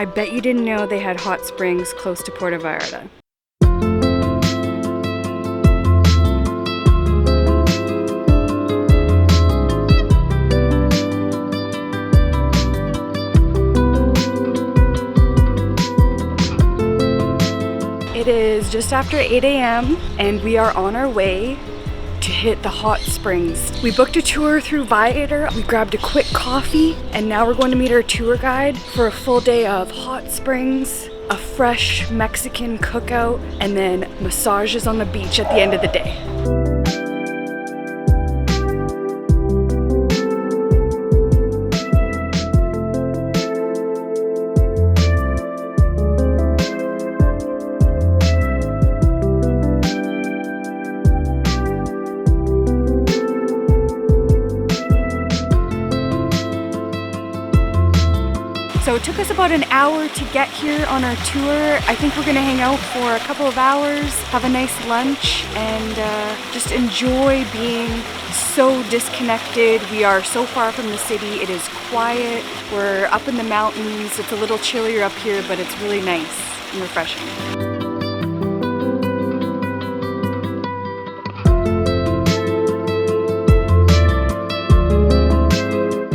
I bet you didn't know they had hot springs close to Puerto Vallarta. It is just after 8 a.m. and we are on our way to hit the hot springs. We booked a tour through Viator, we grabbed a quick coffee, and now we're going to meet our tour guide for a full day of hot springs, a fresh Mexican cookout, and then massages on the beach at the end of the day. So it took us about an hour to get here on our tour. I think we're gonna hang out for a couple of hours, have a nice lunch, and just enjoy being so disconnected. We are so far from the city. It is quiet. We're up in the mountains. It's a little chillier up here, but it's really nice and refreshing.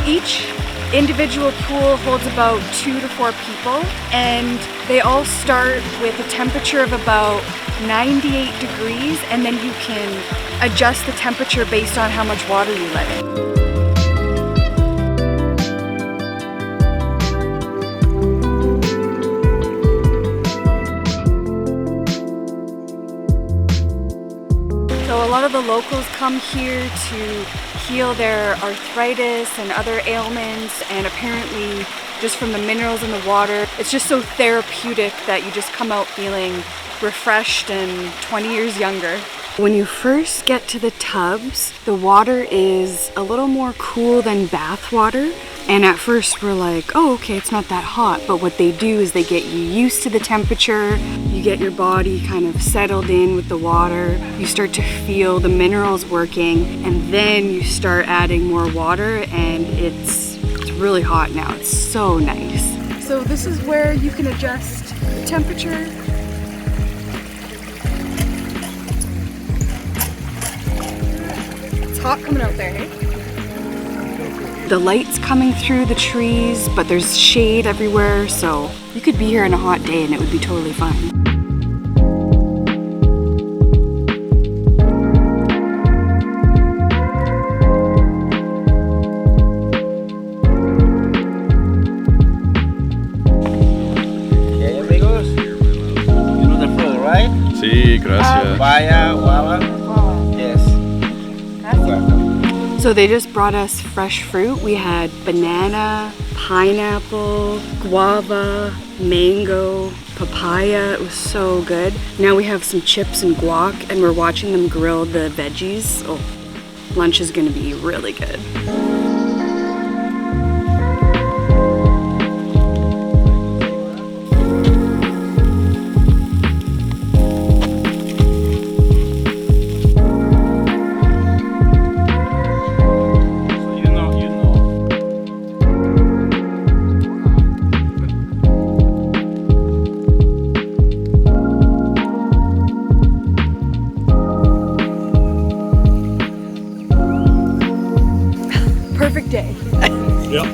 Each individual pool holds about 2 to 4 people, and they all start with a temperature of about 98 degrees, and then you can adjust the temperature based on how much water you let in. So a lot of the locals come here to heal their arthritis and other ailments, and apparently just from the minerals in the water, it's just so therapeutic that you just come out feeling refreshed and 20 years younger. When you first get to the tubs, the water is a little more cool than bath water. And at first we're like, oh, okay, it's not that hot. But what they do is they get you used to the temperature. You get your body kind of settled in with the water. You start to feel the minerals working, and then you start adding more water, and it's really hot now. It's so nice. So this is where you can adjust the temperature. It's hot coming out there, hey? The light's coming through the trees, but there's shade everywhere, so you could be here on a hot day and it would be totally fine. Okay, amigos, you know the floor, right? Sí, gracias. Vaya, guava. Yes. Welcome. So they just brought us fresh fruit. We had banana, pineapple, guava, mango, papaya. It was so good. Now we have some chips and guac, and we're watching them grill the veggies. Oh, lunch is gonna be really good. Perfect day. Yep.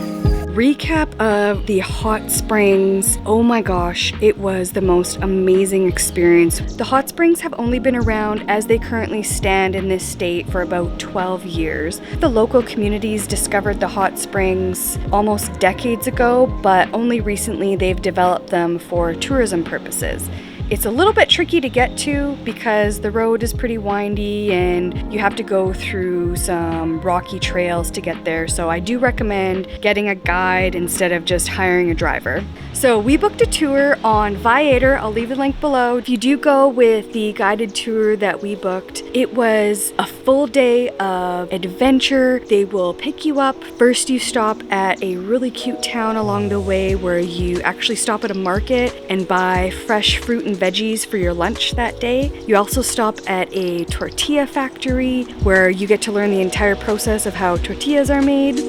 Recap of the hot springs. Oh my gosh, it was the most amazing experience. The hot springs have only been around as they currently stand in this state for about 12 years. The local communities discovered the hot springs almost decades ago, but only recently they've developed them for tourism purposes. It's a little bit tricky to get to because the road is pretty windy and you have to go through some rocky trails to get there. So I do recommend getting a guide instead of just hiring a driver. So we booked a tour on Viator. I'll leave a link below. If you do go with the guided tour that we booked, it was a full day of adventure. They will pick you up. First you stop at a really cute town along the way where you actually stop at a market and buy fresh fruit and veggies for your lunch that day. You also stop at a tortilla factory where you get to learn the entire process of how tortillas are made.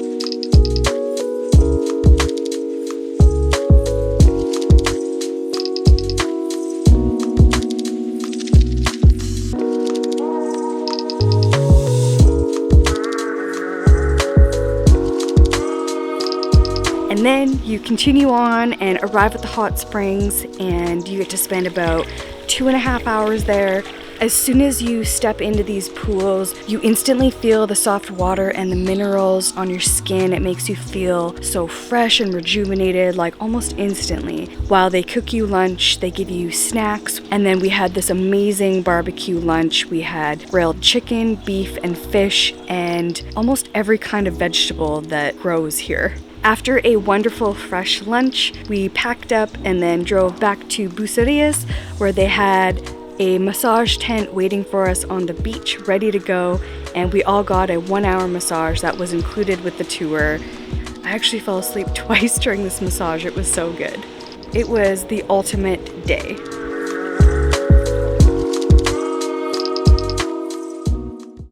You continue on and arrive at the hot springs, and you get to spend about 2.5 hours there. As soon as you step into these pools, you instantly feel the soft water and the minerals on your skin. It makes you feel so fresh and rejuvenated, like almost instantly. While they cook you lunch, they give you snacks. And then we had this amazing barbecue lunch. We had grilled chicken, beef, and fish, and almost every kind of vegetable that grows here. After a wonderful fresh lunch, we packed up and then drove back to Bucerias, where they had a massage tent waiting for us on the beach, ready to go, and we all got a 1-hour massage that was included with the tour. I actually fell asleep twice during this massage. It was so good. It was the ultimate day.